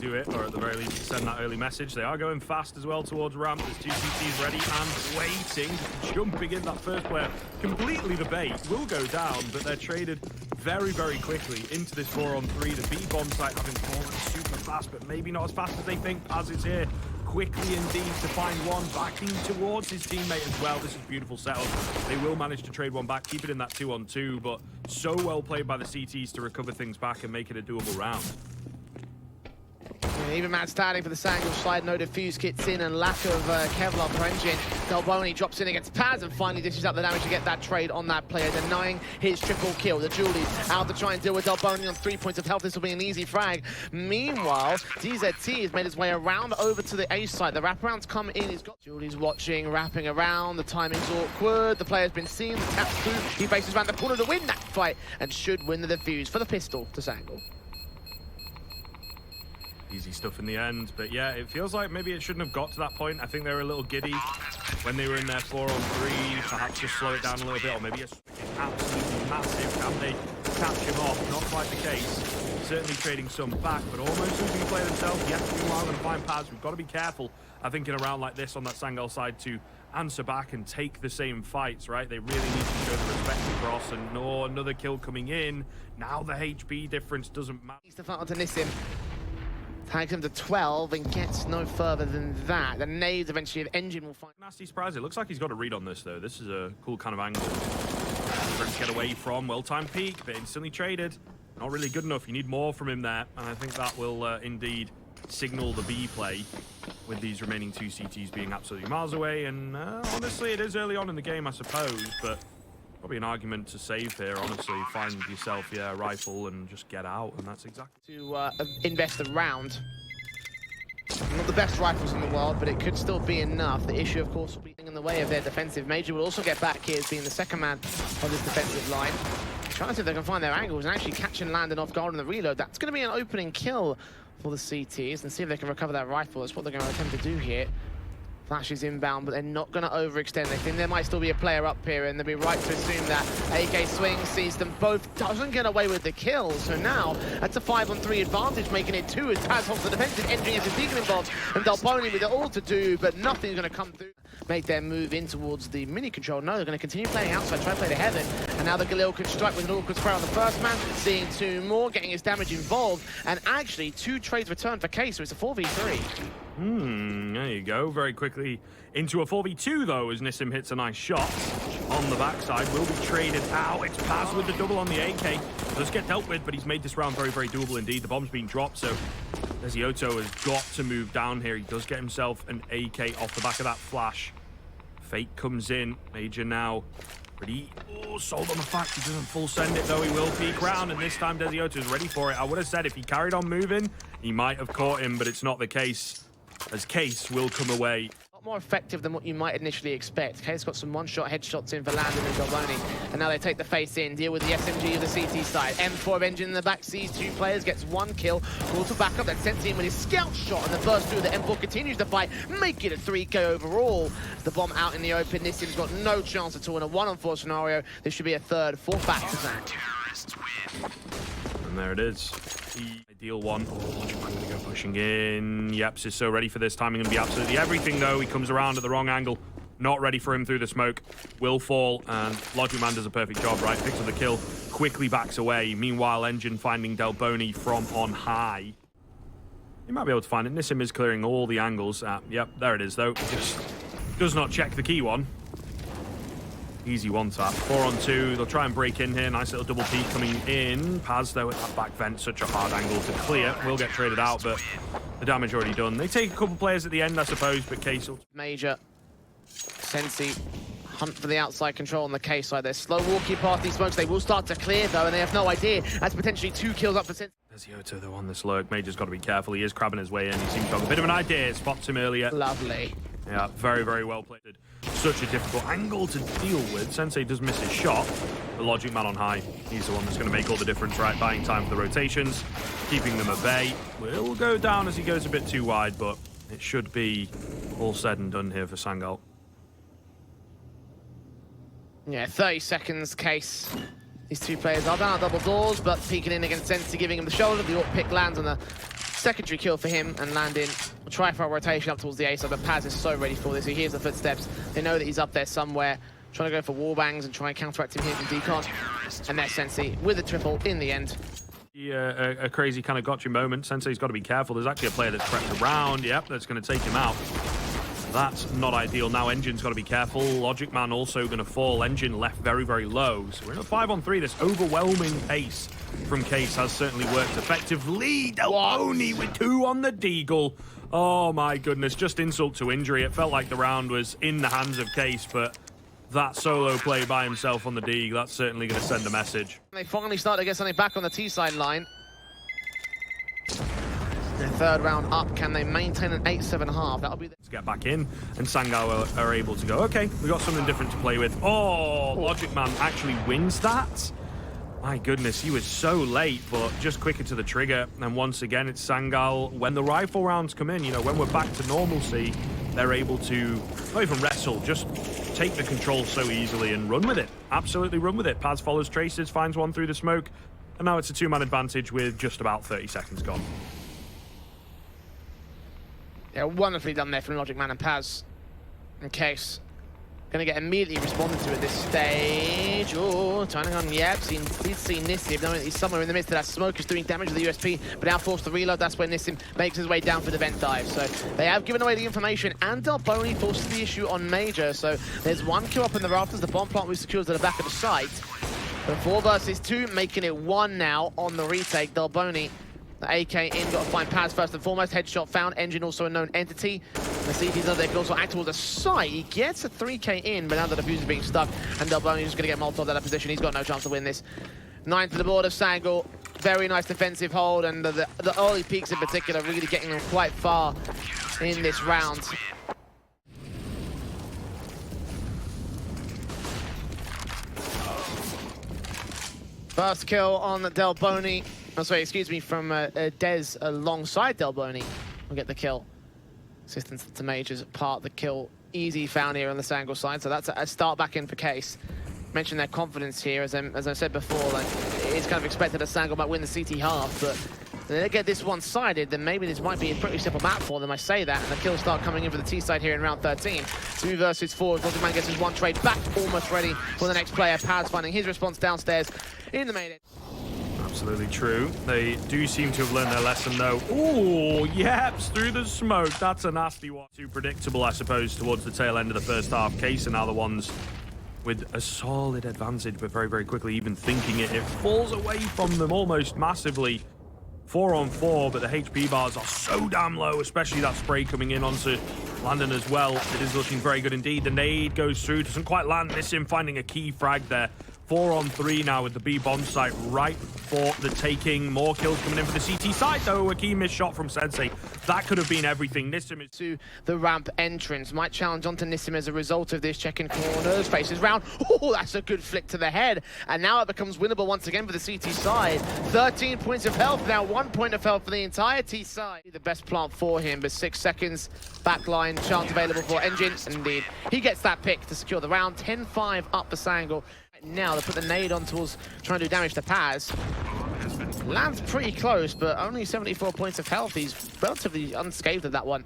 do it, or at the very least send that early message. They are going fast as well towards ramp. There's two CTs ready and waiting, jumping in. That first player, completely the bait, will go down, but they're traded very, very quickly into this 4-on-3. The B bomb site having fallen super fast, but maybe not as fast as they think. Paz is here quickly indeed to find one, backing towards his teammate as well. This is beautiful setup. They will manage to trade one back, keep it in that 2-on-2, but so well played by the CTs to recover things back and make it a doable round. Yeah, even mad starting for the Sangal slide, no defuse kits in and lack of Kevlar for ngiN. delboNi drops in against Paz and finally dishes out the damage to get that trade on that player, denying his triple kill. The Julies out to try and deal with delboNi on 3 points of health. This will be an easy frag. Meanwhile, DZT has made his way around over to the A site. The wraparounds come in. He's got Julies watching, wrapping around. The timing's awkward. The player's been seen. The tap's through. He faces around the corner to win that fight and should win the defuse for the pistol to Sangal. Easy stuff in the end, but yeah, it feels like maybe it shouldn't have got to that point. I think they were a little giddy when they were in their 4-on-3, perhaps just slow it down a little bit, or maybe it's absolutely massive. Can they catch him off? Not quite the case. Certainly trading some back, but almost losing the play themselves. Yet, meanwhile, going to find Paz. We've got to be careful, I think, in a round like this on that Sangal side to answer back and take the same fights, right? They really need to show the respect across, and no, another kill coming in. Now the HP difference doesn't matter. He's the front onto ngiN. Tags him to 12 and gets no further than that. The nades eventually of ngiN will find. Nasty surprise. It looks like he's got a read on this, though. This is a cool kind of angle for him to get away from. Well-timed peek, but instantly traded. Not really good enough. You need more from him there, and I think that will indeed signal the B play with these remaining two CTs being absolutely miles away. And honestly, it is early on in the game, I suppose, but probably an argument to save here, honestly. Find yourself, a rifle and just get out, and that's exactly... To invest a round. Not the best rifles in the world, but it could still be enough. The issue, of course, will be in the way of their defensive. Major will also get back here as being the second man on this defensive line. Trying to see if they can find their angles and actually catch and land and off guard on the reload. That's going to be an opening kill for the CTs, and see if they can recover that rifle. That's what they're going to attempt to do here. Flash is inbound, but they're not going to overextend. They think there might still be a player up here, and they'll be right to assume that AK swing sees them both, doesn't get away with the kill. So now, that's a 5-on-3 advantage, making it 2 as Taz holds the defensive, entering into deagle involved, and delboNi with it all to do, but nothing's going to come through. Make their move in towards the mini control. No, they're going to continue playing outside, try to play to heaven, and now the Galil can strike with an awkward spray on the first man, seeing 2 more, getting his damage involved, and actually 2 trades returned for Case, so it's a 4v3. There you go. Very quickly into a 4v2, though, as ngiN hits a nice shot on the backside. Will be traded out. It's Paz with the double on the AK. Does get dealt with, but he's made this round very, very doable indeed. The bomb's been dropped, so zywoo has got to move down here. He does get himself an AK off the back of that flash. Fake comes in. Major now pretty sold on the fact he doesn't full send it, though. He will peek round, and this time zywoo is ready for it. I would have said if he carried on moving, he might have caught him, but it's not the case, as Case will come away. A lot more effective than what you might initially expect. Case got some one-shot headshots in for Landon and delboNi, and now they take the face in, deal with the SMG of the CT side. M4 of ngiN in the back sees 2 players, gets 1 kill, calls for backup, then sends in with his scout shot, and the burst through the M4 continues to fight, make it a 3K overall. The bomb out in the open, ngiN's got no chance at all in a 1-on-4 scenario. This should be a 3rd, 4th back to that. And there it is. The ideal one. Go pushing in. Yepz is so ready for this. Timing going to be absolutely everything, though. He comes around at the wrong angle. Not ready for him through the smoke. Will fall, and Logic Man does a perfect job, right? Picks up the kill, quickly backs away. Meanwhile, ngiN finding delboNi from on high. You might be able to find it. ngiN is clearing all the angles. Yep, there it is, though. Just does not check the key one. Easy one tap. 4-on-2. They'll try and break in here. Nice little double peek coming in. Paz, though, at that back vent, such a hard angle to clear. Will get traded out, but the damage already done. They take a couple players at the end, I suppose, but Case will... Major, Sensi, hunt for the outside control on the Case side. They're slow walking past these smokes. They will start to clear, though, and they have no idea. That's potentially 2 kills up for Sensi. zywoo, though, on this lurk. Major's got to be careful. He is crabbing his way in. He seems to have a bit of an idea. Spots him earlier. Lovely. Yeah, very, very well played. Such a difficult angle to deal with. Sensei does miss his shot. The Logic Man on high. He's the one that's going to make all the difference, right? Buying time for the rotations, keeping them at bay. Will go down as he goes a bit too wide, but it should be all said and done here for Sangal. Yeah, 30 seconds, Case. These 2 players are down at double doors, but peeking in against Sensi, giving him the shoulder. The AWP pick lands on the secondary kill for him and landing. We'll try for a rotation up towards the A side, but Paz is so ready for this. He hears the footsteps. They know that he's up there somewhere. Trying to go for wallbangs and try and counteract him here from Decon. And there's Sensei with a triple in the end. A crazy kind of gotcha moment. Sensei's got to be careful. There's actually a player that's crept around. Yep, that's going to take him out. That's not ideal. Now ngiN's got to be careful. Logic Man also going to fall. ngiN left very, very low. So we're in a 5-on-3. This overwhelming pace from Case has certainly worked effectively. delboNi with 2 on the deagle. Oh my goodness, just insult to injury. It felt like the round was in the hands of Case, but that solo play by himself on the deagle, that's certainly going to send a message. They finally start to get something back on the T-side line. Their third round up, can they maintain an 8-7.5? That'll be Let's get back in, and Sangal are able to go, okay, we got something different to play with. Oh, Logic Man actually wins that. My goodness, he was so late, but just quicker to the trigger. And once again, it's Sangal. When the rifle rounds come in, you know, when we're back to normalcy, they're able to not even wrestle, just take the control so easily and run with it. Absolutely run with it. Paz follows Traces, finds one through the smoke, and now it's a 2-man advantage with just about 30 seconds gone. Yeah, wonderfully done there from Logic Man and Paz. In Case. Going to get immediately responded to at this stage. Oh, turning on yepz. He did see Nissim, knowing that he's somewhere in the midst of that smoke, is doing damage to the USP, but now forced to reload. That's where Nissim makes his way down for the vent dive. So they have given away the information, and delboNi forces the issue on Major. So there's 1 kill up in the rafters. The bomb plant was secured to the back of the site. But 4 versus 2, making it 1 now on the retake. delboNi, the AK in, got to find Paz first and foremost. Headshot found. ngiN also a known entity. The CT's up there, can also act towards the site. He gets a 3K in, but now the diffuser's being stuck, and delboNi is just going to get Molotov out of position. He's got no chance to win this. 9 to the board of Sangal. Very nice defensive hold, and the early peaks in particular really getting them quite far in this round. First kill on delboNi. Oh, sorry, excuse me, from Dez alongside delboNi. We'll get the kill. Assistance to Major's part the kill. Easy found here on the Sangal side, so that's a start back in for Case. Mentioned their confidence here, as I said before, like, it's kind of expected that Sangal might win the CT half, but if they get this one-sided, then maybe this might be a pretty simple map for them, I say that, and the kills start coming in for the T side here in round 13. 2 versus 4, Logic Man gets his 1 trade back, almost ready for the next player. Paz finding his response downstairs in the main end. Absolutely true. They do seem to have learned their lesson, though. Ooh, yepz through the smoke. That's a nasty one. Too predictable, I suppose, towards the tail end of the first half. Case are now the ones with a solid advantage, but very, very quickly, even thinking it falls away from them almost massively. 4-on-4, but the HP bars are so damn low, especially that spray coming in onto Landon as well. It is looking very good indeed. The nade goes through, doesn't quite land. Nissim finding a key frag there. 4-on-3 now with the B bomb site right for the taking. More kills coming in for the CT side, though. A key missed shot from Sensei. That could have been everything. Nissim is to the ramp entrance. Might challenge onto Nissim as a result of this. Checking corners, faces round. Oh, that's a good flick to the head. And now it becomes winnable once again for the CT side. 13 points of health, now 1 point of health for the entire T side. The best plant for him, but 6 seconds. Backline, chance available for ngiN. Indeed, he gets that pick to secure the round. 10-5 up for Sangal. Now they put the nade on towards trying to do damage to Paz. Lands pretty close, but only 74 points of health. He's relatively unscathed at that one.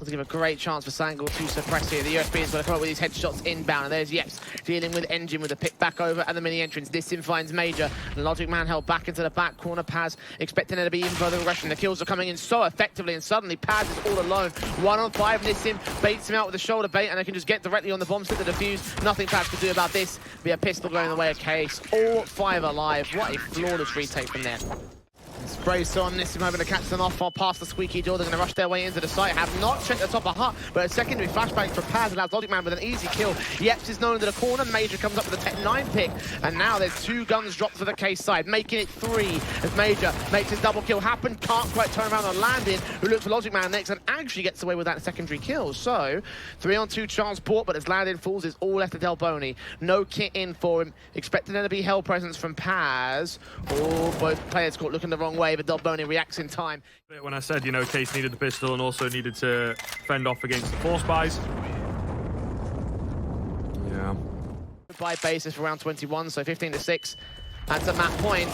To give a great chance for Sangal to suppress here. The USP is going to come up with these headshots inbound, and there's yepz dealing with ngiN with a pick back over at the mini entrance. Nissim finds Major, and Logic Man held back into the back corner. Paz expecting there to be even further aggression. The kills are coming in so effectively, and suddenly Paz is all alone. 1-on-5, Nissim baits him out with a shoulder bait, and they can just get directly on the bomb, slip the defuse. Nothing Paz can do about this. Be a pistol going the way of Case. All 5 alive. What a flawless retake from there. Sprays on Nissim, hoping to catch them off far past the squeaky door. They're going to rush their way into the site. Have not checked the top of hut, but a secondary flashbang for Paz allows Logic Man with an easy kill. yepz is known to the corner. Major comes up with a Tech 9 pick, and now there's 2 guns dropped for the Case side, making it 3 as Major makes his double kill happen. Can't quite turn around on Landon, who looks for Logic Man next and actually gets away with that secondary kill. So 3-on-2 chance bought, but as Landon falls, it's all left to delboNi. No kit in for him. Expecting there to be hell presence from Paz. Oh, both players caught looking the wrong way, but delboNi reacts in time. When I said, you know, Case needed the pistol and also needed to fend off against the force buys. Yeah. By basis for round 21, so 15-6. That's a map point.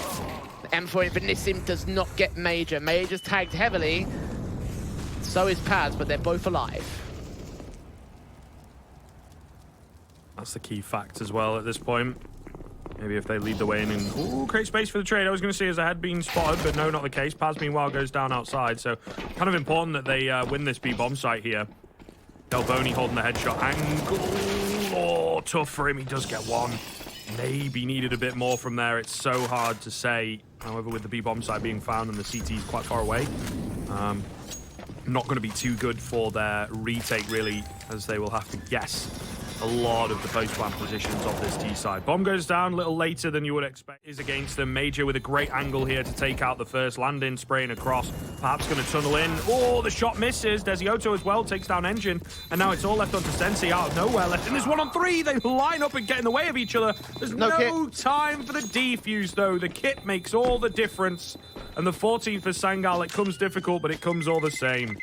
M4 for ngiN does not get Major. Major's tagged heavily. So is Paz, but they're both alive. That's the key fact as well at this point. Maybe if they lead the way in and create space for the trade. I was going to say as I had been spotted, but no, not the case. Paz, meanwhile, goes down outside. So kind of important that they win this B-bomb site here. delboNi holding the headshot angle. Oh, tough for him. He does get one. Maybe needed a bit more from there. It's so hard to say. However, with the B-bomb site being found and the CT is quite far away, not going to be too good for their retake, really, as they will have to guess a lot of the post-plant positions of this T side. Bomb goes down a little later than you would expect. Is against them. Major with a great angle here to take out the first landing, spraying across. Perhaps going to tunnel in. Oh, the shot misses. delboNi as well takes down ngiN. And now it's all left onto Sensei out of nowhere. Left in this 1-on-3. They line up and get in the way of each other. There's no time for the defuse, though. The kit makes all the difference. And the 14th for Sangal, it comes difficult, but it comes all the same.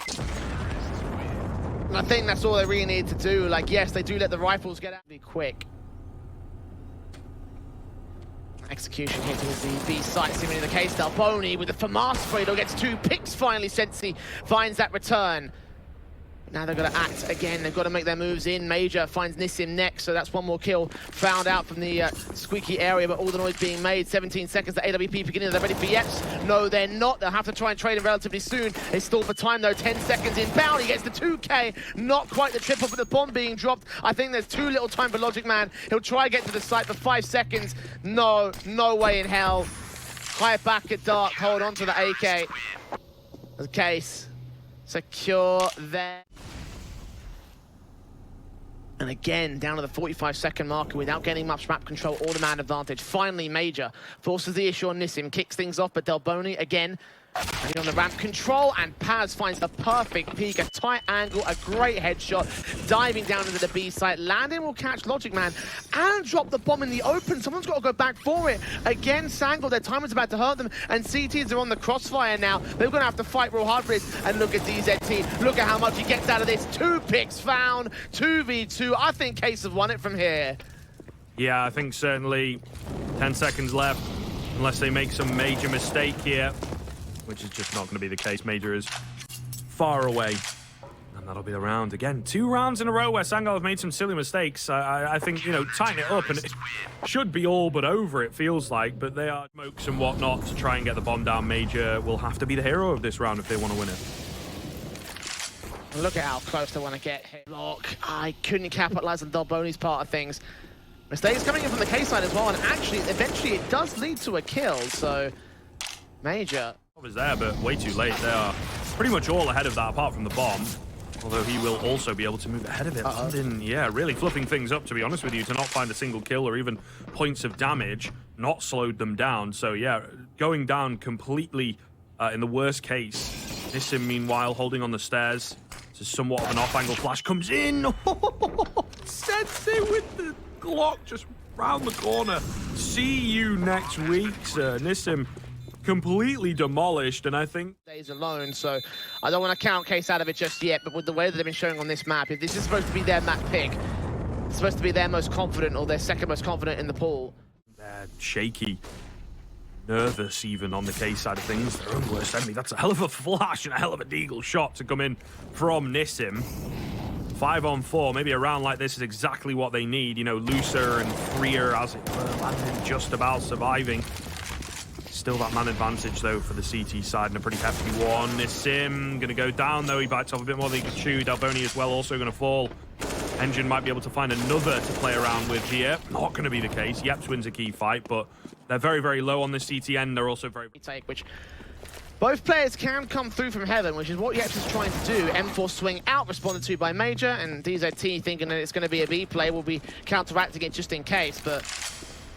I think that's all they really need to do. Like, yes, they do let the rifles get out. Be quick. Execution here towards the B site, seemingly the case. delboNi with the FAMAS spray, gets 2 picks finally. Sensei finds that return. Now they've got to act again. They've got to make their moves in. Major finds ngiN next, so that's one more kill found out from the squeaky area, but all the noise being made. 17 seconds to AWP beginning. They're ready for yepz. No, they're not. They'll have to try and trade him relatively soon. They stall for time, though. 10 seconds in. bounty gets the 2K. Not quite the triple, but the bomb being dropped. I think there's too little time for logicman. He'll try to get to the site for 5 seconds. No way in hell. High back at dark. Hold on to the AK. The case. Secure there. And again, down to the 45-second marker without getting much map control or the man advantage. Finally, Major forces the issue on ngiN, kicks things off, but delboNi again ready on the ramp control, and Paz finds the perfect peek, a tight angle, a great headshot, diving down into the B site. Landing will catch logicman and drop the bomb in the open. Someone's got to go back for it. Again, Sangal, their time is about to hurt them, and CTs are on the crossfire now. They're going to have to fight real hard for this. And look at DZT. Look at how much he gets out of this. 2 picks found, 2v2. I think Case have won it from here. Yeah, I think certainly 10 seconds left, unless they make some major mistake here, which is just not going to be the case. Major is far away, and that'll be the round. Again, 2 rounds in a row where Sangal have made some silly mistakes. I think, you know, tighten it up, and it should be all but over, it feels like, but they are smokes and whatnot to try and get the bomb down. Major will have to be the hero of this round if they want to win it. Look at how close they want to get hit. Look, I couldn't capitalize on delboNi's part of things. Mistakes coming in from the K side as well, and actually, eventually, it does lead to a kill, so Major was there, but way too late. They are pretty much all ahead of that, apart from the bomb. Although he will also be able to move ahead of it. London, yeah, really flipping things up, to be honest with you, to not find a single kill or even points of damage, not slowed them down. So, yeah, going down completely in the worst case. ngiN, meanwhile, holding on the stairs. This is somewhat of an off-angle flash. Comes in. Sensei with the Glock just round the corner. See you next week, sir. ngiN completely demolished, and I think days alone, so I don't want to count Case out of it just yet, but with the way that they've been showing on this map, if this is supposed to be their map pick, it's supposed to be their most confident or their second most confident in the pool. They're shaky, nervous even on the K side of things. Their own worst enemy. That's a hell of a flash and a hell of a deagle shot to come in from ngiN. 5-on-4, maybe a round like this is exactly what they need, you know, looser and freer as it were, landing just about surviving. Still that man advantage, though, for the CT side, and a pretty hefty one. ngiN going to go down, though. He bites off a bit more than he could chew. delboNi as well, also going to fall. ngiN might be able to find another to play around with here. Not going to be the case. yepz wins a key fight, but they're very, very low on this CT end. They're also very... Which both players can come through from heaven, which is what yepz is trying to do. M4 swing out, responded to by Major, and DZT thinking that it's going to be a B play will be counteracting it just in case, but...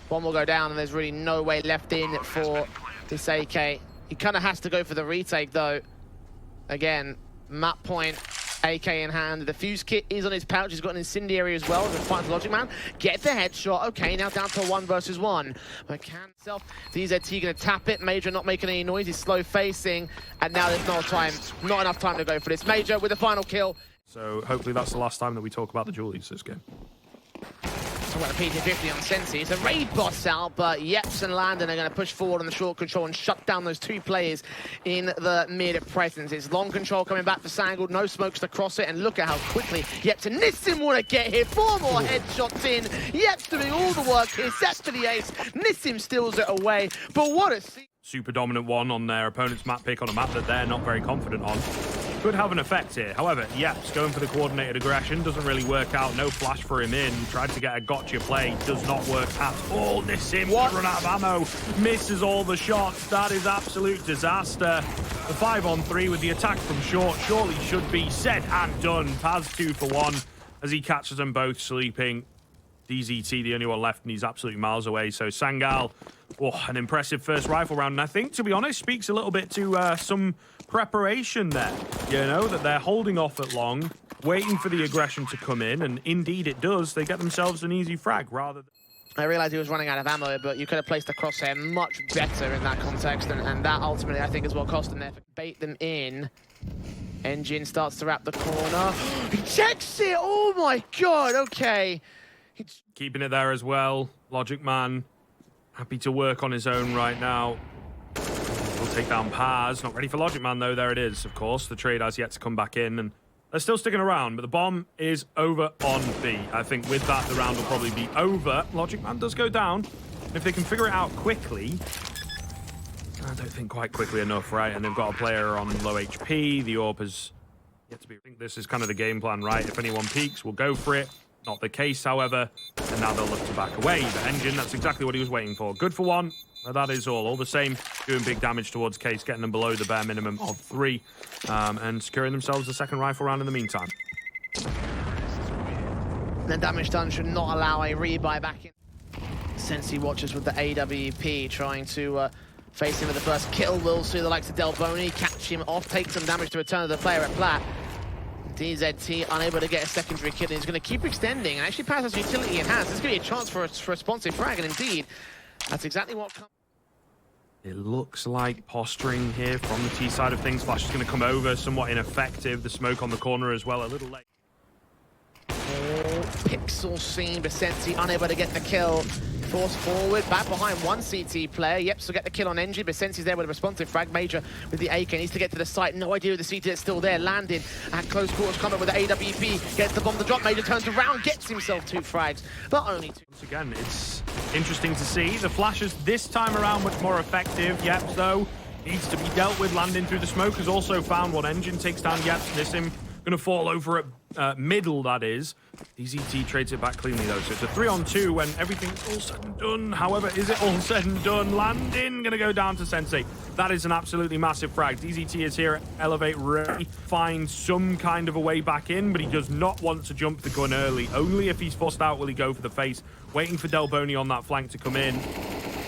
One will go down, and there's really no way left in for this AK. He kind of has to go for the retake, though. Again, map point, AK in hand. The fuse kit is on his pouch. He's got an incendiary as well. The fight logicman. Get the headshot. Okay, now down to 1 versus 1. But can himself. DZT going to tap it. Major not making any noise. He's slow facing. And now there's no time. Not enough time to go for this. Major with the final kill. So hopefully that's the last time that we talk about the Julies this game. Well, a PT50 on Sensi. It's a raid boss out, but yepz and Landon are going to push forward on the short control and shut down those two players in the mid presence. It's long control coming back for Sangal. No smokes to cross it, and look at how quickly yepz and ngiN want to get here. 4 more headshots in. yepz doing all the work here. Sets for the ace. ngiN steals it away. But what a super dominant one on their opponent's map pick on a map that they're not very confident on. Could have an effect here. However, yepz going for the coordinated aggression doesn't really work out. No flash for him in. Tried to get a gotcha play. Does not work at all. ngiN run out of ammo. Misses all the shots. That is absolute disaster. The 5-on-3 with the attack from short surely should be said and done. Paz 2 for 1 as he catches them both sleeping. DZT the only one left, and he's absolutely miles away. So Sangal, an impressive first rifle round. And I think, to be honest, speaks a little bit to some preparation there. You know, that they're holding off at long, waiting for the aggression to come in, and indeed it does. They get themselves an easy frag rather than... I realized he was running out of ammo, but you could have placed the crosshair much better in that context, and that ultimately, I think, is what cost them there. Bait them in. ngiN starts to wrap the corner. He checks it! Oh my god, okay. Keeping it there as well. Logic Man, happy to work on his own right now. We'll take down Paz. Not ready for Logic Man, though. There it is, of course. The trade has yet to come back in, and they're still sticking around, but the bomb is over on B. I think with that, the round will probably be over. Logic Man does go down. And if they can figure it out quickly, I don't think quite quickly enough, right? And they've got a player on low HP. The AWP has yet to be... I think this is kind of the game plan, right? If anyone peeks, we'll go for it. Not the case, however, and now they'll look to back away. But ngiN, that's exactly what he was waiting for. Good for 1, but that is all. All the same, doing big damage towards Case, getting them below the bare minimum of 3, and securing themselves the second rifle round in the meantime. The damage done should not allow a rebuy back in. Sensi watches with the AWP, trying to face him with the first kill. Will see the likes of delboNi catch him off, take some damage to return to the player at plat. DZT unable to get a secondary kill, and he's going to keep extending and actually pass his utility in hand. There's going to be a chance for a responsive frag, and indeed, that's exactly what comes. It looks like posturing here from the T side of things. Flash is going to come over, somewhat ineffective. The smoke on the corner as well, a little late. Pixel scene, but Sensi unable to get the kill. Force forward, back behind one CT player. yepz will get the kill on ngiN, but Sensi's there with a responsive frag. Major with the AK needs to get to the site. No idea who the CT is still there. Landing at close quarters, coming with the AWP. Gets the bomb, the drop. Major turns around, gets himself 2 frags, but only 2. Once again, it's interesting to see. The flashes this time around much more effective. yepz, though, needs to be dealt with. Landing through the smoke has also found what ngiN takes down yepz. ngiN going to fall over at middle, that is. DZT trades it back cleanly, though. So it's a 3-on-2 when everything's all said and done. However, is it all said and done? Landing going to go down to Sensei. That is an absolutely massive frag. DZT is here at Elevate, ready. Find some kind of a way back in, but he does not want to jump the gun early. Only if he's forced out will he go for the face. Waiting for delboNi on that flank to come in.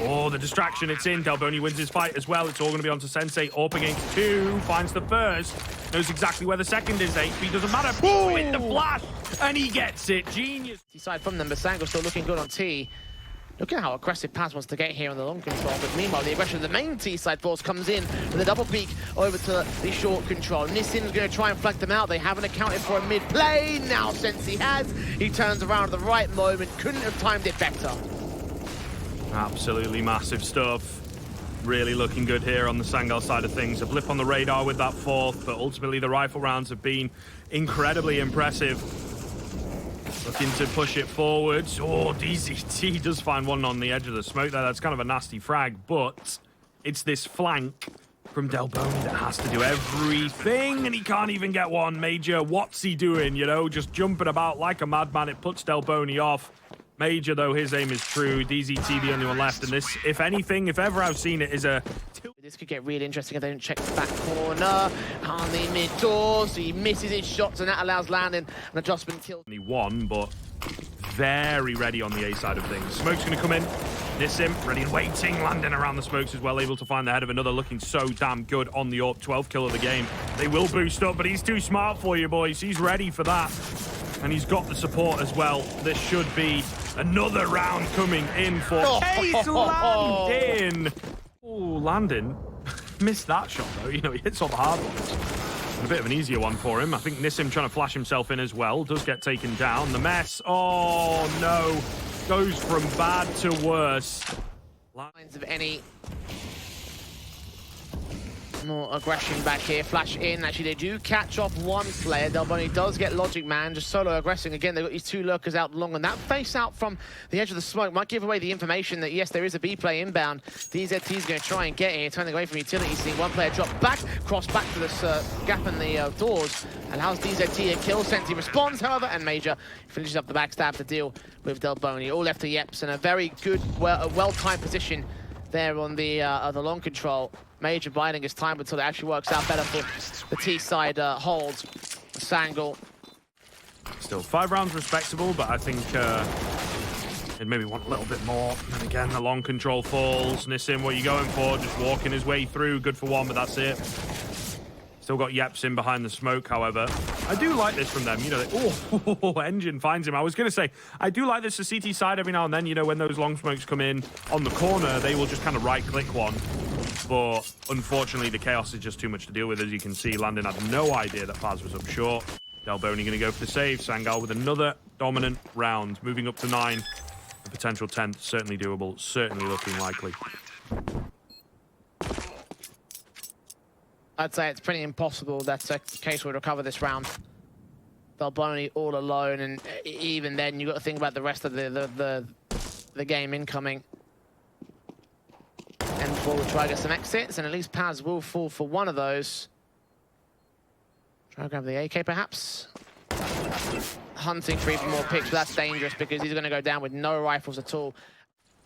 Oh, the distraction, it's in. delboNi wins his fight as well. It's all going to be onto Sensei. AWP against 2. Finds the first. Knows exactly where the second is. HP doesn't matter. Boom! With the flash. And he gets it. Genius. Side from them, but Sangal still looking good on T. Look at how aggressive Paz wants to get here on the long control. But meanwhile, the aggression of the main T side force comes in with a double peek over to the short control. ngiN's going to try and flank them out. They haven't accounted for a mid play. Now Sensi has. He turns around at the right moment. Couldn't have timed it better. Absolutely massive stuff. Really looking good here on the Sangal side of things. A blip on the radar with that 4th, but ultimately the rifle rounds have been incredibly impressive. Looking to push it forward. Oh, DZT does find one on the edge of the smoke there. That's kind of a nasty frag, but it's this flank from delboNi that has to do everything, and he can't even get one. Major, what's he doing? You know, just jumping about like a madman. It puts delboNi off. Major, though, his aim is true. DZT, the only one left. And this, if anything, if ever I've seen it, is a... This could get really interesting if they don't check the back corner. On the mid-door, so he misses his shots, and that allows Landon an adjustment kill. He won, but very ready on the A side of things. Smoke's going to come in. ngiN, ready and waiting. Landon around the smokes as well, able to find the head of another. Looking so damn good on the AWP. 12th kill of the game. They will boost up, but he's too smart for you, boys. He's ready for that. And he's got the support as well. This should be another round coming in for Case Landon. Oh, Landon missed that shot, though. You know, he hits all the hard ones. And a bit of an easier one for him. I think ngiN trying to flash himself in as well. Does get taken down. The mess. Oh, no. goes from bad to worse. Lines of any more aggression back here. Flash in. Actually, they do catch off one player. delboNi does get Logic Man, just solo aggressing. Again, they've got these two lurkers out long, and that face out from the edge of the smoke might give away the information that, yes, there is a B play inbound. DZT is going to try and get here, turning away from utility. Seeing one player drop back, cross back to this gap in the doors. Allows DZT a kill. Senti responds, however, and Major finishes up the backstab to deal with delboNi. All left to yepz, and a very good, well-timed position there on the long control. Major biding his time until it actually works out better for the T side holds. Sangal. Still 5 rounds respectable, but I think it maybe want a little bit more. And again, the long control falls. ngiN, what are you going for? Just walking his way through. Good for one, but that's it. Still got yepz in behind the smoke, however. I do like this from them. You know, ngiN finds him. I was going to say, I do like this to CT side every now and then. You know, when those long smokes come in on the corner, they will just kind of right-click one. But unfortunately, the chaos is just too much to deal with. As you can see, Landon had no idea that FaZe was up short. delboNi going to go for the save. Sangal with another dominant round, moving up to 9. A potential 10th, certainly doable, certainly looking likely. I'd say it's pretty impossible that Case will recover this round. delboNi all alone, and even then, you've got to think about the rest of the game incoming. M4 will try to get some exits, and at least Paz will fall for one of those. Try to grab the AK, perhaps. Hunting for even more picks, but that's dangerous because he's going to go down with no rifles at all.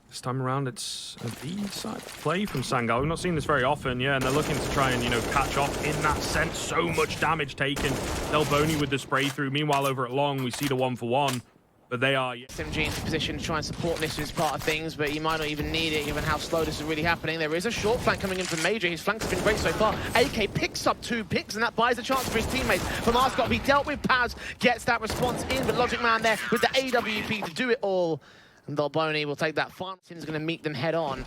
This time around, it's a B-side play from Sangal. We've not seen this very often, yeah, and they're looking to try and, you know, catch off in that sense. So much damage taken. delboNi with the spray through. Meanwhile, over at long, we see the 1-for-1. But they are... SMG into position to try and support this as part of things, but you might not even need it given how slow this is really happening. There is a short flank coming in from Major. His flanks have been great so far. AK picks up 2 picks, and that buys a chance for his teammates. From Arscott, he dealt with Paz, gets that response in, but Logic Man there with the AWP to do it all. And delboNi will take that final. He's going to meet them head on.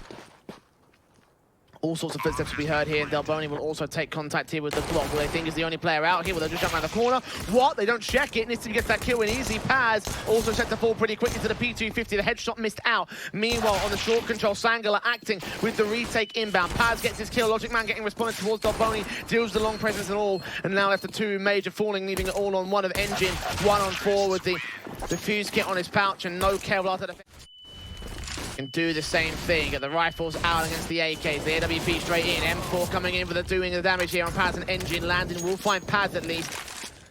All sorts of footsteps will be heard here, and delboNi will also take contact here with the Glock, who they think is the only player out here. Well, they'll just jump around the corner. What? They don't check it. ngiN gets that kill in easy. Paz also set to fall pretty quickly to the P250. The headshot missed out. Meanwhile, on the short control, Sangal are acting with the retake inbound. Paz gets his kill. Logic Man getting responded towards delboNi. Deals the long presence and all. And now left to 2. Major falling, leaving it all on 1 of ngiN. 1 on 4 with the fuse kit on his pouch and no care after the... Can do the same thing. Get the rifles out against the AKs. The AWP straight in. M4 coming in for the doing of the damage here on Paz and ngiN. Landing will find Paz at least.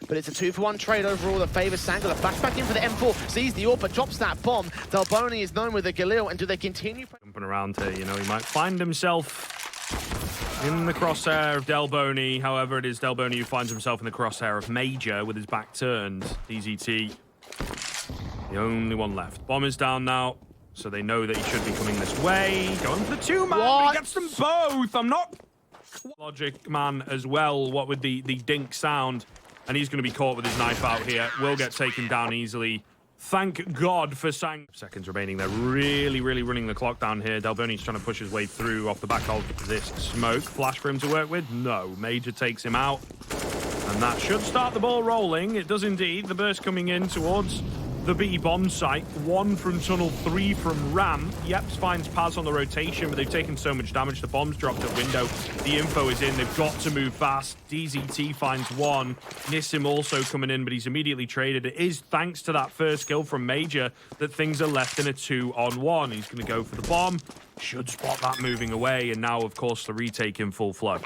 But it's a 2-for-1 trade overall that favors Sangal. A flashback in for the M4. Sees the AWP, drops that bomb. delboNi is known with the Galil. And do they continue? Jumping around here, you know, he might find himself in the crosshair of delboNi. However, it is delboNi who finds himself in the crosshair of Major with his back turned. DZT, the only one left. Bomb is down now. So they know that he should be coming this way. Going for the 2-man. He gets them both. I'm not... Logic Man as well. What with the dink sound. And he's going to be caught with his knife out here. Will get taken down easily. Thank God for Sang. Seconds remaining. They're really, really running the clock down here. delboNi's trying to push his way through off the back of this smoke. Flash for him to work with? No. Major takes him out. And that should start the ball rolling. It does indeed. The burst coming in towards the B bomb site. 1 from tunnel, 3 from ramp. yepz finds Paz on the rotation, but they've taken so much damage. The bomb's dropped at window. The info is in. They've got to move fast. DZT finds 1. ngiN also coming in, but he's immediately traded. It is thanks to that first kill from Major that things are left in a 2-on-1. He's going to go for the bomb. Should spot that moving away. And now, of course, the retake in full flow.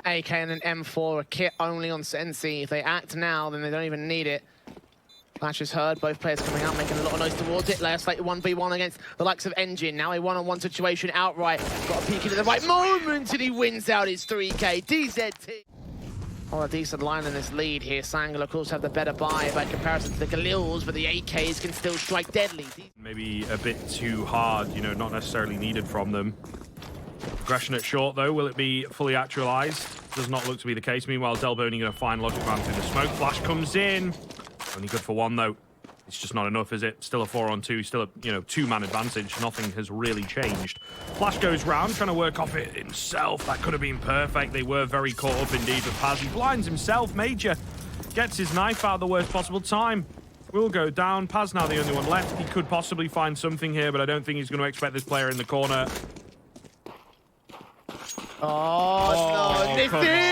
AK and an M4, a kit only on Sensi. If they act now, then they don't even need it. Flash is heard, both players coming out, making a lot of noise towards it. Last like 1v1 against the likes of ngiN. Now a 1-on-1 situation outright. Got a peek into the right moment, and he wins out his 3K. DZT. Oh, a decent line in this lead here. Sangal, of course, have the better buy by comparison to the Galils, but the AKs can still strike deadly. Maybe a bit too hard, you know, not necessarily needed from them. Aggression at short, though. Will it be fully actualized? Does not look to be the case. Meanwhile, delboNi going to find Logic Man through the smoke. Flash comes in. Only good for 1, though. It's just not enough, is it? Still a 4-on-2, still a, you know, 2-man advantage. Nothing has really changed. Flash goes round, trying to work off it himself. That could have been perfect. They were very caught up indeed, but Paz, he blinds himself. Major gets his knife out at the worst possible time. will go down. Paz now the only one left. He could possibly find something here, but I don't think he's going to expect this player in the corner. Oh no,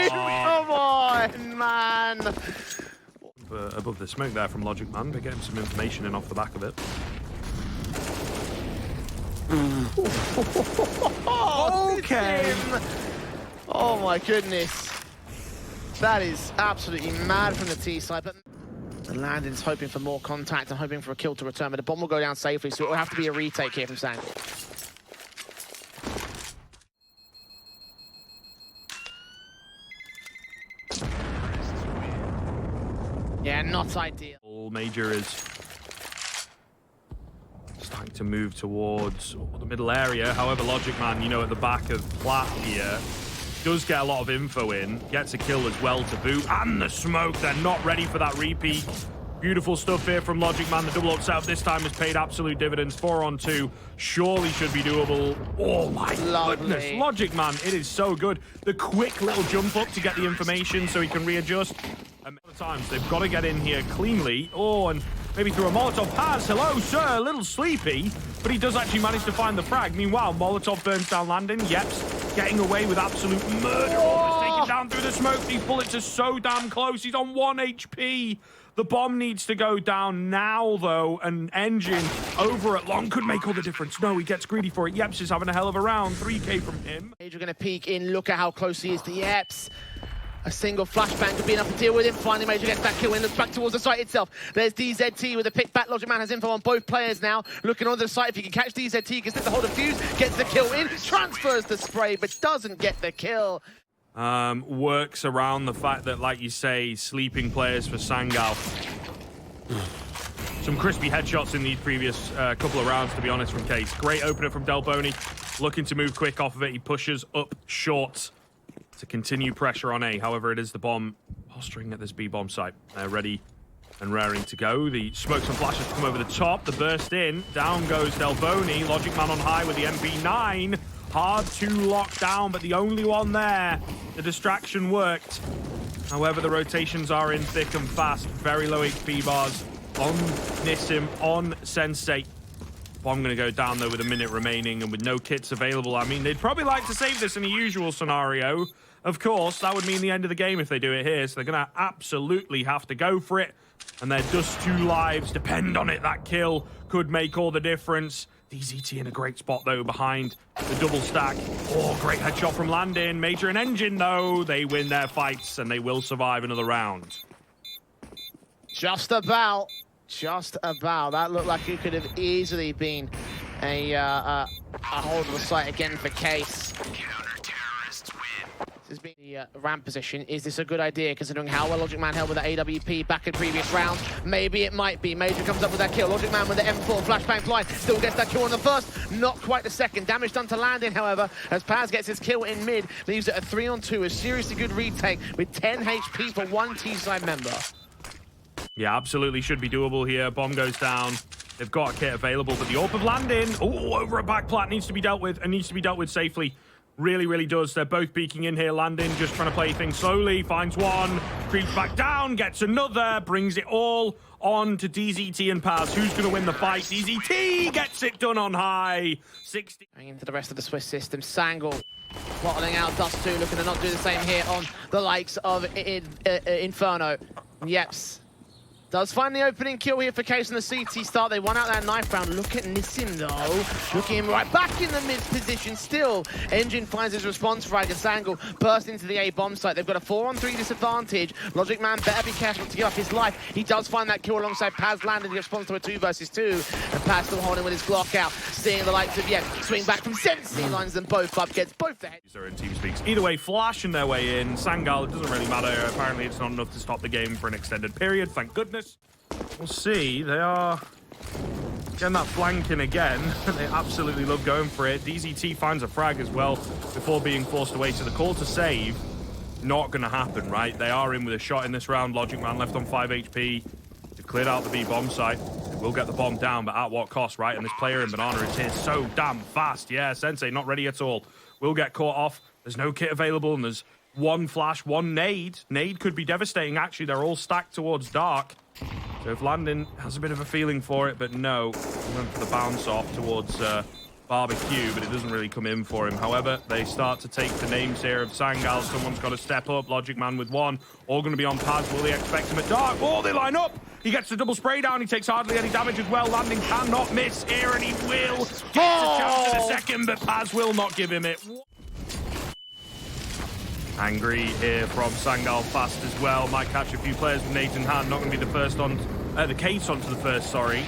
come on, man. Above the smoke there from Logic Man, but getting some information in off the back of it. Okay. Oh my goodness. That is absolutely mad from the T side, but the Landon's hoping for more contact and hoping for a kill to return, but the bomb will go down safely, so it will have to be a retake here from Sangal. Yeah, not ideal. Major is starting to move towards the middle area. However, Logic Man, you know, at the back of Plat here, does get a lot of info in, gets a kill as well to boot, and the smoke. They're not ready for that repeat. Beautiful stuff here from Logic Man. The double up setup this time has paid absolute dividends. 4-on-2 surely should be doable. Oh my goodness, Logic Man, it is so good. The quick little jump up to get the information so he can readjust. And other times they've got to get in here cleanly. Oh, and maybe through a Molotov pass. Hello, sir, a little sleepy, but he does actually manage to find the frag. Meanwhile, Molotov burns down Landon. yepz getting away with absolute murder. Almost taken down through the smoke. These bullets are so damn close. He's on 1 HP. The bomb needs to go down now, though, and ngiN over at long could make all the difference. No, he gets greedy for it. yepz is having a hell of a round. 3K from him. Major going to peek in. Look at how close he is to yepz. A single flashbang could be enough to deal with him. Finally, Major gets that kill and looks back towards the site itself. There's DZT with a pick back. Logic Man has info on both players now. Looking onto the site. If he can catch DZT, he can slip the hold of Fuse, gets the kill in, transfers the spray, but doesn't get the kill. Works around the fact that, like you say, sleeping players for Sangal. Some crispy headshots in these previous couple of rounds, to be honest, from Case. Great opener from delboNi. Looking to move quick off of it. He pushes up short to continue pressure on A. However, it is the bomb posturing at this B bomb site. They're ready and raring to go. The smokes and flashes come over the top. The burst in. Down goes delboNi. Logic Man on high with the MP9. Hard to lock down, but the only one there. The distraction worked. However, the rotations are in thick and fast. Very low HP bars on Nissim, on Sensei. Bomb going to go down, though, with a minute remaining and with no kits available. I mean, they'd probably like to save this in a usual scenario. Of course, that would mean the end of the game if they do it here. So they're going to absolutely have to go for it. And their just 2 lives depend on it. That kill could make all the difference. DZT in a great spot, though, behind the double stack. Oh, great headshot from Landon. Major and ngiN, though. They win their fights, and they will survive another round. Just about. Just about. That looked like it could have easily been a hold of the site again for Case. This has been the ramp position. Is this a good idea, considering how well Logic Man held with the AWP back in previous rounds? Maybe it might be. Major comes up with that kill. Logic Man with the M4 flashbang blind. Still gets that kill on the first. Not quite the second. Damage done to Landon, however, as Paz gets his kill in mid. Leaves it a 3-on-2. A seriously good retake with 10 HP for one T-side member. Yeah, absolutely should be doable here. Bomb goes down. They've got a kit available, but the AWP of Landon, oh, over a back plat, needs to be dealt with, and needs to be dealt with safely. Really, really does. They're both peeking in here. Landon just trying to play things slowly. Finds one, creeps back down, gets another, brings it all on to DZT and Paz. Who's going to win the fight? DZT gets it done on high. 60. Going into the rest of the Swiss system. Sangal bottling out Dust 2, looking to not do the same here on the likes of Inferno. yepz does find the opening kill here for Case on the CT start. They won out that knife round. Look at Nissim, though. Looking right back in the mid position still. ngiN finds his response frag as Sangal burst into the A bomb site. They've got a 4-on-3 disadvantage. Logic Man better be careful to give up his life. He does find that kill alongside Paz. Landon. He responds to a 2 versus 2. And Paz still holding with his Glock out. Seeing the likes of yepz swing back from Sensei, lines them both up. Gets both the heads. They're in team speaks. Either way, flashing their way in. Sangal, it doesn't really matter. Apparently, it's not enough to stop the game for an extended period. Thank goodness. We'll see. They are getting that flank in again. They absolutely love going for it. DZT finds a frag as well before being forced away. So the call to save, not going to happen, right? They are in with a shot in this round. Logic Man left on 5 HP. They've cleared out the B bomb site. They will get the bomb down, but at what cost, right? And this player in Banana is here so damn fast. Yeah, Sensei not ready at all. Will get caught off. There's no kit available, and there's one flash, one nade. Nade could be devastating, actually. They're all stacked towards dark. So if Landon has a bit of a feeling for it, but no, he went for the bounce off towards Barbecue, but it doesn't really come in for him. However, they start to take the names here of Sangal. Someone's got to step up. Logic Man with one. All going to be on pads. Will they expect him at dark? Oh, they line up. He gets the double spray down. He takes hardly any damage as well. Landon cannot miss here, and he will get a chance in a second, but Paz will not give him it. Angry here from Sangal fast as well. Might catch a few players with nades in hand. Not going to be the first on, the case onto the first, sorry.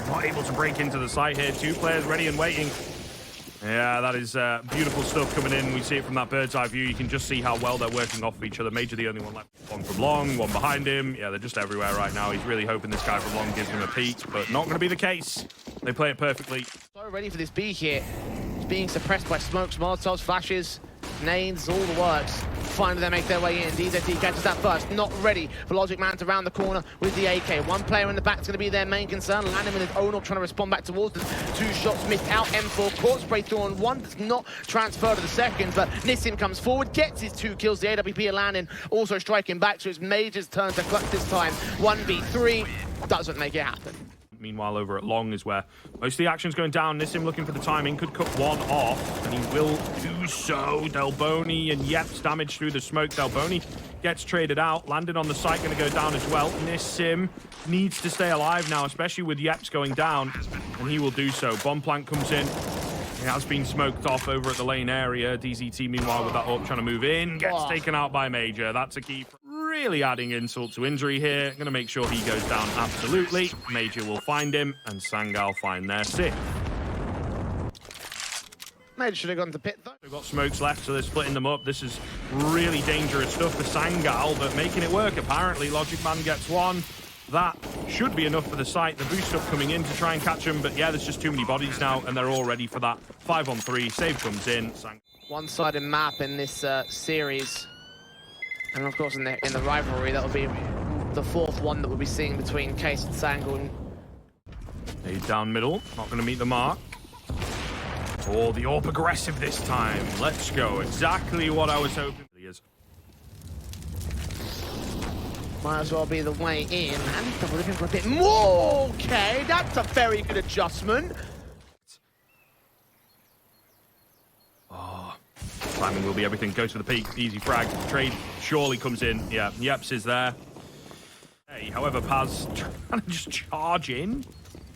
Not able to break into the site here. Two players ready and waiting. Yeah, that is beautiful stuff coming in. We see it from that bird's eye view. You can just see how well they're working off of each other. Major the only one left. One from long, one behind him. Yeah, they're just everywhere right now. He's really hoping this guy from long gives him a peek, but not going to be the case. They play it perfectly. So ready for this B here. It's being suppressed by smokes, molotovs, flashes, nades, all the works. Finally, they make their way in. DZT catches that first. Not ready for Logic Man to round the corner with the AK. One player in the back is going to be their main concern. Landon with his own up, trying to respond back towards them. Two shots missed out. M4 caught, spray through on one. Does not transfer to the second, but ngiN comes forward, gets his 2 kills. The AWP Landon also striking back, so it's Major's turn to clutch this time. 1v3 doesn't make it happen. Meanwhile, over at long is where most of the action's going down. ngiN looking for the timing, could cut one off, and he will do so. delboNi and yepz damage through the smoke. delboNi gets traded out. Landon on the site going to go down as well. ngiN needs to stay alive now, especially with yepz going down, and he will do so. Bomb plant comes in. He has been smoked off over at the lane area. DZT, meanwhile, with that up, trying to move in, gets taken out by Major. That's a key. Really adding insult to injury here. Going to make sure he goes down, absolutely. Major will find him, and Sangal find their 6th. Major should have gone to pit, though. They've got smokes left, so they're splitting them up. This is really dangerous stuff for Sangal, but making it work, apparently. Logic Man gets one. That should be enough for the site. The boost up coming in to try and catch him, but yeah, there's just too many bodies now, and they're all ready for that 5-on-3. Save comes in. One-sided map in this series. And of course, in the rivalry, that'll be the 4th one that we'll be seeing between Case and Sangal. Nade down middle, not going to meet the mark. Oh, the AWP aggressive this time. Let's go. Exactly what I was hoping. He is. Might as well be the way in. And double looking for a bit more. Okay, that's a very good adjustment. Timing will be everything. Goes for the peak. Easy frag. Trade surely comes in. Yeah, yepz is there. Hey, however, Paz trying to just charge in.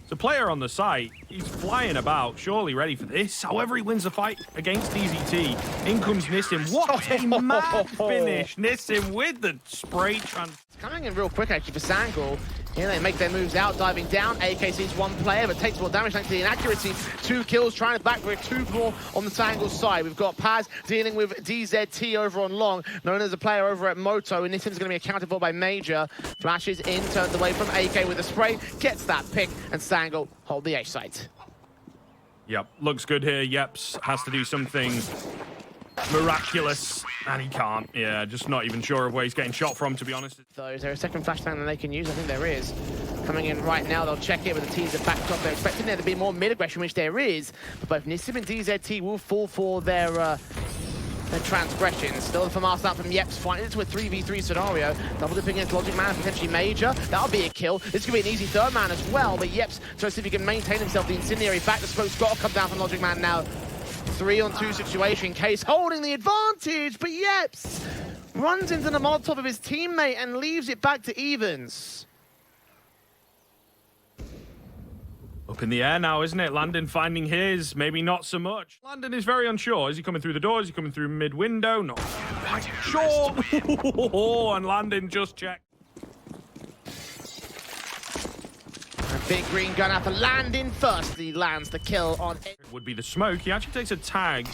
It's a player on the site. He's flying about, surely ready for this. However, he wins the fight against DZT. In comes ngiN. What a mad finish. ngiN with the spray trans. It's coming in real quick, actually, for Sangal. Here they make their moves out, diving down. AK sees one player, but takes more damage thanks to the inaccuracy. 2 kills, trying to back for 2 more on the Sangal side. We've got Paz dealing with DZT over on long, known as a player over at Moto, and ngiN's going to be accounted for by Major. Flashes in, turns away from AK with a spray, gets that pick, and Sangal hold the A site. Yep, looks good here. yepz has to do something miraculous, and he can't. Yeah, just not even sure of where he's getting shot from, to be honest. So is there a second flashbang that they can use? I think there is. Coming in right now, they'll check it with the teaser backed up. They're expecting there to be more mid-aggression, which there is, but both ngiN and DZT will fall for their transgressions. Still from our start from yepz, fighting into a 3v3 scenario. Double dipping against Logic Man and potentially Major. That'll be a kill. This could be an easy 3rd man as well, but yepz tries to see if he can maintain himself. The incendiary back. The smoke's got to come down from Logic Man now. 3-on-2 situation. Case holding the advantage, but yepz runs into the molotov of his teammate and leaves it back to evens. Up in the air now, isn't it? Landon finding his, maybe not so much. Landon is very unsure. Is he coming through the door? Is he coming through mid-window? Not quite sure. And Landon just checked. A big green gun out to Landon first. He lands the kill on it. Would be the smoke. He actually takes a tag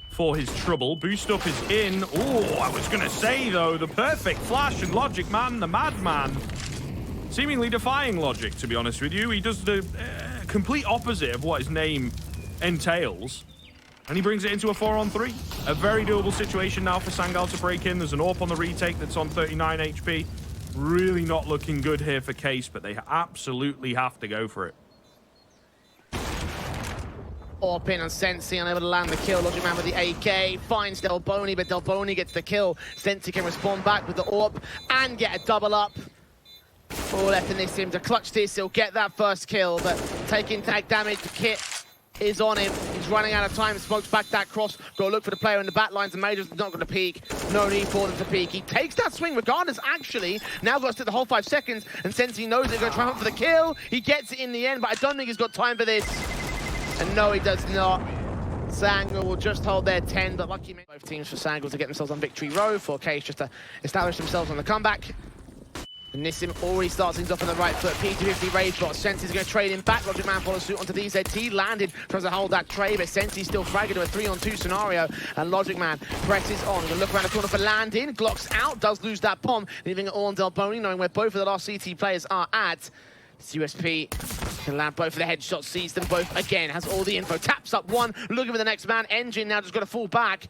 for his trouble. Boost up is in. Oh, I was going to say, though, the perfect flash and Logic Man, the madman. Seemingly defying logic, to be honest with you. He does the complete opposite of what his name entails. And he brings it into a 4-on-3. A very doable situation now for Sangal to break in. There's an AWP on the retake that's on 39 HP. Really not looking good here for Case, but they absolutely have to go for it. AWP in on Sensi, unable to land the kill. Logic Man with the AK finds delboNi, but delboNi gets the kill. Sensi can respond back with the AWP and get a double up. All left in this him to clutch this, he'll get that first kill, but taking tag damage, the kit is on him. He's running out of time, smokes back that cross, go look for the player in the back lines, and Major's not going to peek. No need for them to peek. He takes that swing regardless, actually. Now got to stick the whole 5 seconds, and since he knows they're going to try hunt for the kill, he gets it in the end, but I don't think he's got time for this. And no, he does not. Sangal will just hold their 10, but lucky both teams for Sangal to get themselves on victory row. For KRIMZ just to establish themselves on the comeback. And ngiN already starts things off on the right foot. P250 Rage bot. Sensi's going to trade him back. logic.man follows suit onto DZT. Landed, tries to hold that trade, but Sensi's still fragging to a 3-on-2 scenario. And logic.man presses on. Going to look around the corner for landing. Glocks out, does lose that bomb, leaving it all on delboNi, knowing where both of the last CT players are at. USP can land both of the headshots, sees them both again, has all the info, taps up one, looking for the next man. ngiN now just got to fall back.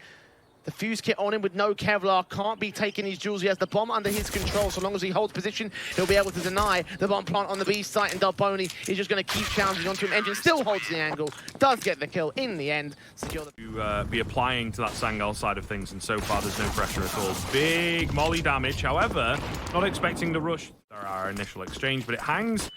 The fuse kit on him with no Kevlar, can't be taking his jewels. He has the bomb under his control. So long as he holds position, he'll be able to deny the bomb plant on the B site, and delboNi is just going to keep challenging onto him. ngiN still holds the angle, does get the kill in the end. Secure the... To be applying to that Sangal side of things, and so far there's no pressure at all. Big molly damage, however, not expecting the rush. Our initial exchange, but it hangs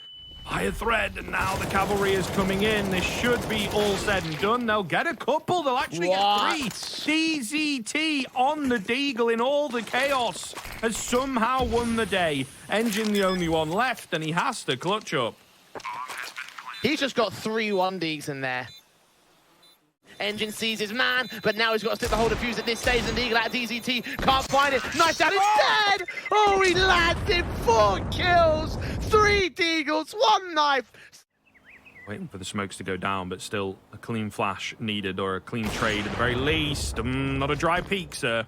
by a thread, and now the cavalry is coming in. This should be all said and done. They'll get a couple. They'll actually get 3. DZT on the deagle in all the chaos has somehow won the day. ngiN the only one left, and he has to clutch up. He's just got 3 1Ds in there. ngiN sees his man, but now he's got to stick the hold of fuse at this stage, and deagle out DZT can't find it. Nice shot, he's dead! Oh, he landed 4 kills, 3 deagles, 1 knife. Waiting for the smokes to go down, but still a clean flash needed, or a clean trade at the very least. Not a dry peak, sir.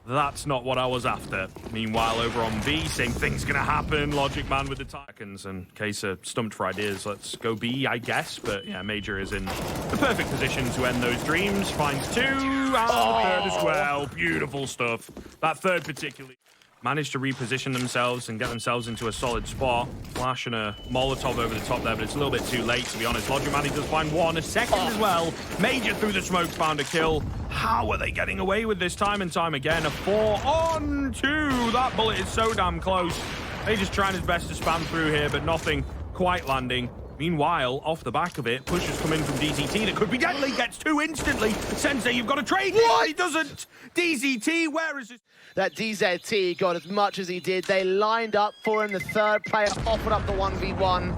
That's not what I was after. Meanwhile, over on B, same thing's going to happen. logic.man with the seconds, and Kesa stumped for ideas. Let's go B, I guess. But yeah, Major is in the perfect position to end those dreams. Finds 2, and the third as well. Beautiful stuff. That third particularly. Managed to reposition themselves and get themselves into a solid spot. Flash and a Molotov over the top there, but it's a little bit too late, to be honest. logic.man does find 1, a second as well. Major through the smoke found a kill. How are they getting away with this time and time again? A 4-on-2. That bullet is so damn close. Major's trying his best to spam through here, but nothing quite landing. Meanwhile, off the back of it, pushes come in from DZT that could be deadly. Gets 2 instantly. Sensei, you've got to trade. What? He doesn't. DZT, where is this? That DZT got as much as he did. They lined up for him. The third player offered up the 1v1.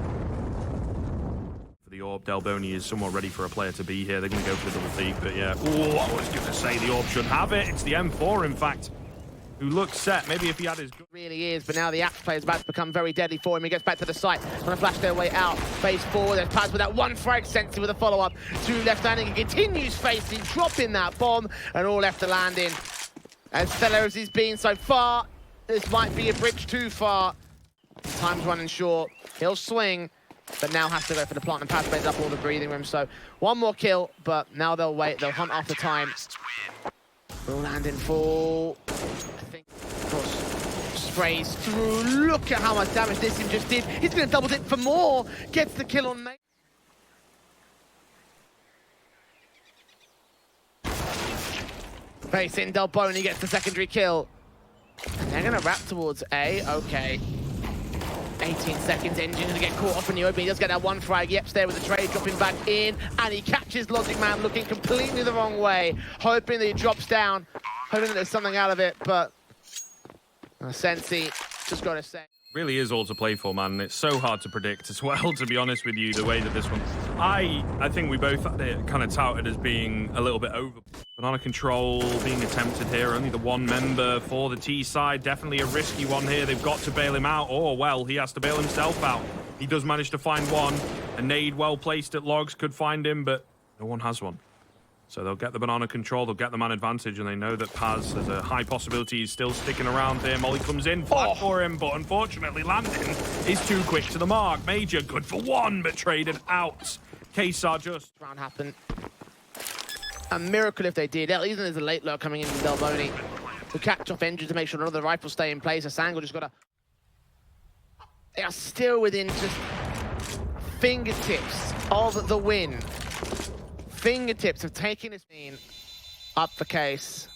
For the orb, delboNi is somewhat ready for a player to be here. They're going to go for the double peek, but yeah. Oh, I was going to say the orb should have it. It's the M4, in fact, who looks set. Maybe if he had his... Really is, but now the yepz player is about to become very deadly for him. He gets back to the site, trying to flash their way out. Face forward, there's Paz with that 1 frag, Sensi with a follow-up. 2 left landing, he continues facing, dropping that bomb, and all left to land in. As stellar as he's been so far, this might be a bridge too far. Time's running short. He'll swing, but now has to go for the plant, and Paz plays up all the breathing room. So 1 more kill, but now they'll wait. They'll hunt after time. Will land in full. I think, of course, sprays through. Look at how much damage this him just did. He's going to double dip for more. Gets the kill on Nate. Face in, delboNi gets the secondary kill. And they're going to wrap towards A. Okay. 18 seconds, ngiN going to get caught off in the open. He does get that 1 frag. yepz there with the trade, dropping back in. And he catches logic.man looking completely the wrong way. Hoping that he drops down. Hoping that there's something out of it, but... Sensi, just got to say. Really is all to play for, man. It's so hard to predict as well, to be honest with you, the way that this one... I think we both had it kind of touted as being a little bit over. Banana control being attempted here. Only the 1 member for the T side. Definitely a risky one here. They've got to bail him out. Oh, well, he has to bail himself out. He does manage to find 1. A nade well placed at logs could find him, but no one has one. So they'll get the banana control, they'll get the man advantage, and they know that Paz, there's a high possibility he's still sticking around here. Molly comes in, flat for him, but unfortunately landing is too quick to the mark. Major good for 1, but traded out. Kesar just... Round happened. A miracle if they did. Even there's a late lurk coming in from delboNi. To catch off ngiN to make sure none of the rifles stay in place. Sangal just got to... They are still within just fingertips of the win. Fingertips of taking this scene up the case.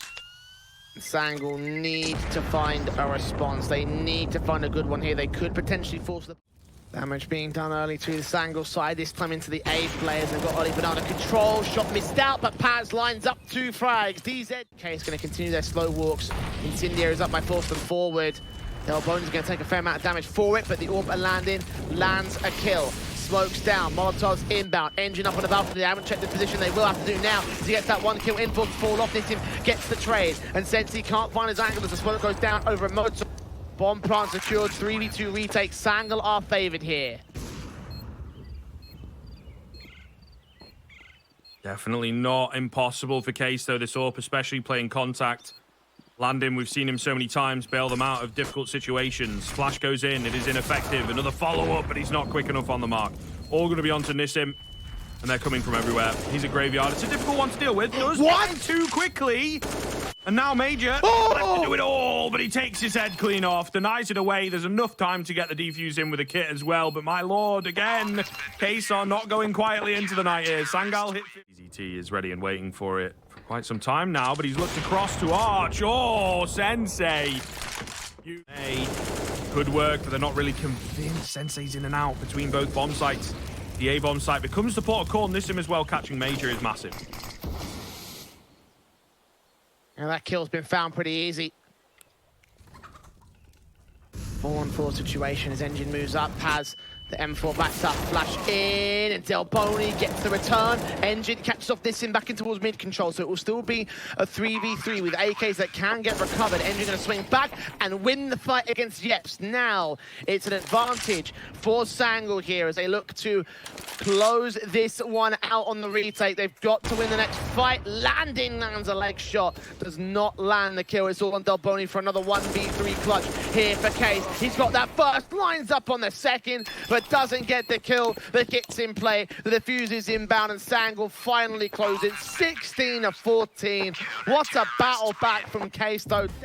Sangal need to find a response. They need to find a good one here. They could potentially force the damage being done early to the Sangal side. This time into the A players. They've got Oli under control. Shot missed out, but Paz lines up 2 frags. DZ is going to continue their slow walks. Incendiary is up by force them forward. delboNi is going to take a fair amount of damage for it, but the AWP landing lands a kill. Smokes down, Molotov's inbound, ngiN up on the balcony. They haven't checked the position. They will have to do now to get that 1 kill in for to fall off. Nissim gets the trade, and since he can't find his angle as the smoke goes down over a Molotov. Bomb plant secured, 3v2 retake. Sangal are favored here. Definitely not impossible for Case, though. This AWP, especially playing contact. Landing, we've seen him so many times bail them out of difficult situations. Flash goes in, it is ineffective. Another follow-up, but he's not quick enough on the mark. All going to be onto Nissim, and they're coming from everywhere. He's a graveyard. It's a difficult one to deal with. Does one too quickly. And now Major left to do it all, but he takes his head clean off, denies it away. There's enough time to get the defuse in with a kit as well, but my lord, again, Case are not going quietly into the night here. Sangal hit. EZT is ready and waiting for it for quite some time now, but he's looked across to Arch. Oh, Sensei. Could work, but they're not really convinced. Sensei's in and out between both bomb sites. The A bomb site becomes the port of call. Nissim as well, catching Major is massive. And that kill's been found pretty easy. 4-on-4 situation as ngiN moves up. Paz, the M4 backs up, flash in, and delboNi gets the return. ngiN catches off this in back in towards mid control, so it will still be a 3v3 with AKs that can get recovered. ngiN going to swing back and win the fight against yepz. Now it's an advantage for Sangal here as they look to close this one out on the retake. They've got to win the next fight. Landing lands a leg shot, does not land the kill. It's all on delboNi for another 1v3 clutch here for Case. He's got that first, lines up on the second, but doesn't get the kill. The kit's in play, the defuse is inbound, and Sangal finally closes 16-14. What a battle back from Case though.